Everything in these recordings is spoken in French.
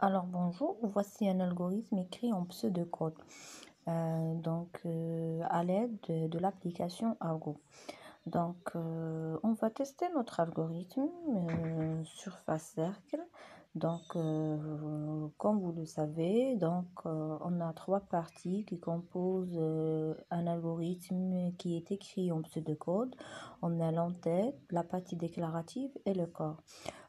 Alors bonjour, voici un algorithme écrit en pseudocode, à l'aide de l'application Argo. On va tester notre algorithme surface cercle. Comme vous le savez, on a trois parties qui composent un algorithme qui est écrit en pseudocode. On a l'entête, la partie déclarative et le corps.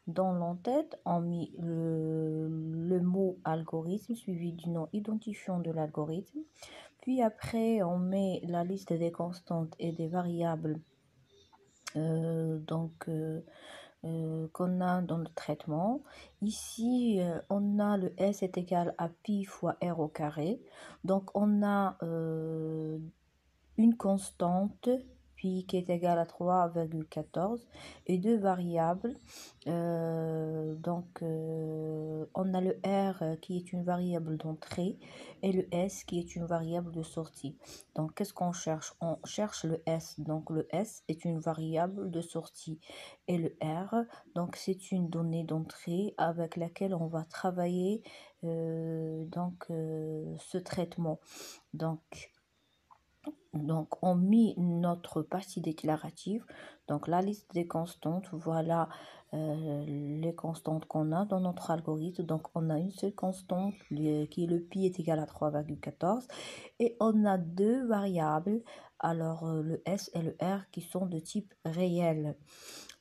Dans l'entête, on met le mot algorithme suivi du nom identifiant de l'algorithme. Puis après, on met la liste des constantes et des variables qu'on a dans le traitement. Ici, on a le S est égal à pi fois R au carré. Donc, on a une constante pi qui est égale à 3,14 et deux variables. On a le R qui est une variable d'entrée et le S qui est une variable de sortie. Donc, qu'est-ce qu'on cherche? On cherche le S. Donc, le S est une variable de sortie et le R, donc c'est une donnée d'entrée avec laquelle on va travailler ce traitement. Donc, on met notre partie déclarative, donc la liste des constantes, voilà les constantes qu'on a dans notre algorithme. Donc, on a une seule constante qui est le pi est égal à 3,14 et on a deux variables, alors le S et le R qui sont de type réel.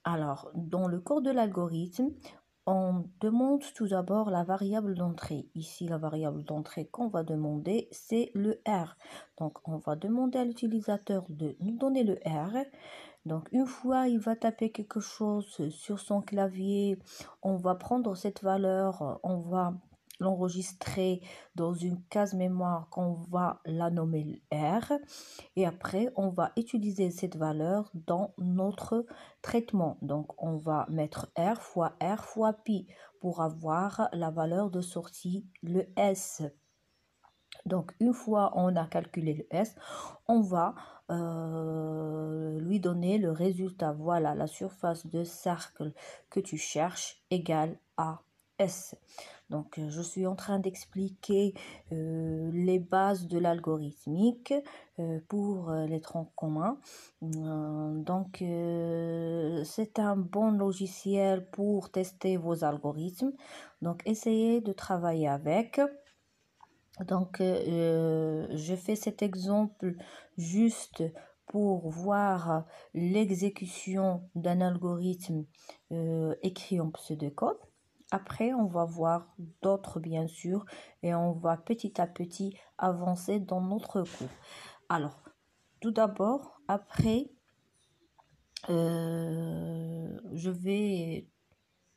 Alors, dans le corps de l'algorithme, on demande tout d'abord la variable d'entrée. Ici, la variable d'entrée qu'on va demander, c'est le R. Donc, on va demander à l'utilisateur de nous donner le R. Donc, une fois il va taper quelque chose sur son clavier, on va prendre cette valeur, on va l'enregistrer dans une case mémoire qu'on va la nommer R. Et après, on va utiliser cette valeur dans notre traitement. Donc, on va mettre R fois pi pour avoir la valeur de sortie, le S. Donc, une fois on a calculé le S, on va lui donner le résultat. Voilà, la surface de cercle que tu cherches égale à S. Donc, je suis en train d'expliquer les bases de l'algorithmique pour les troncs communs. C'est un bon logiciel pour tester vos algorithmes. Donc, essayez de travailler avec. Je fais cet exemple juste pour voir l'exécution d'un algorithme écrit en pseudocode. Après, on va voir d'autres, bien sûr, et on va petit à petit avancer dans notre cours. Alors, tout d'abord, après, je vais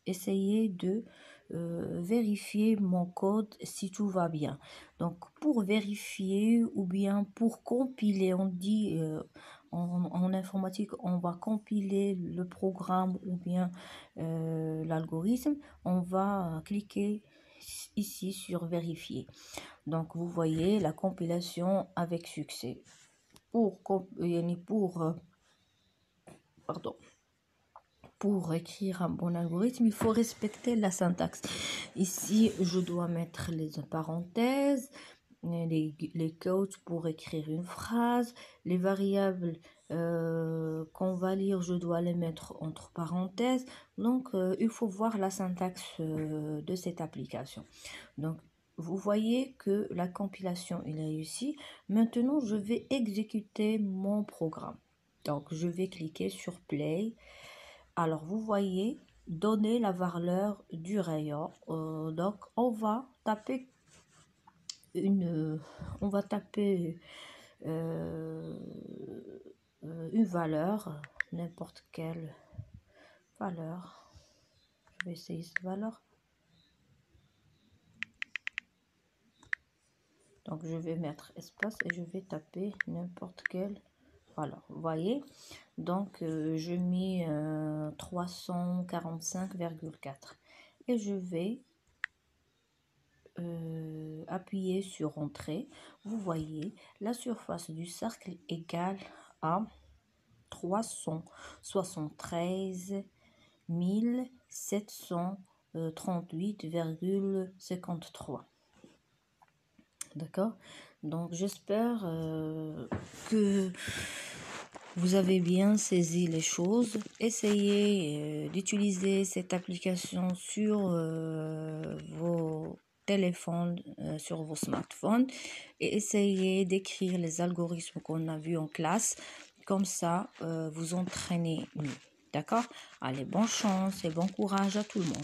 essayer de vérifier mon code si tout va bien. Donc, pour vérifier ou bien pour compiler, on dit en informatique, on va compiler le programme ou bien l'algorithme. On va cliquer ici sur vérifier. Donc, vous voyez la compilation avec succès. Pour écrire un bon algorithme, il faut respecter la syntaxe. Ici, je dois mettre les parenthèses, les codes pour écrire une phrase, les variables qu'on va lire, je dois les mettre entre parenthèses. Donc, il faut voir la syntaxe de cette application. Donc, vous voyez que la compilation est réussie. Maintenant, je vais exécuter mon programme. Donc, je vais cliquer sur Play. Alors, vous voyez, donner la valeur du rayon. Donc, on va taper une valeur, n'importe quelle valeur. Je vais essayer cette valeur. Donc, je vais mettre espace et je vais taper n'importe quelle valeur. Vous voyez, donc je mets 345,4 et je vais appuyer sur entrée. Vous voyez, la surface du cercle égale à 373 700 38,53. D'accord? Donc j'espère que vous avez bien saisi les choses. Essayez d'utiliser cette application sur vos téléphones, sur vos smartphones, et essayez d'écrire les algorithmes qu'on a vus en classe. Comme ça, vous entraînez mieux. D'accord? Allez, bonne chance et bon courage à tout le monde.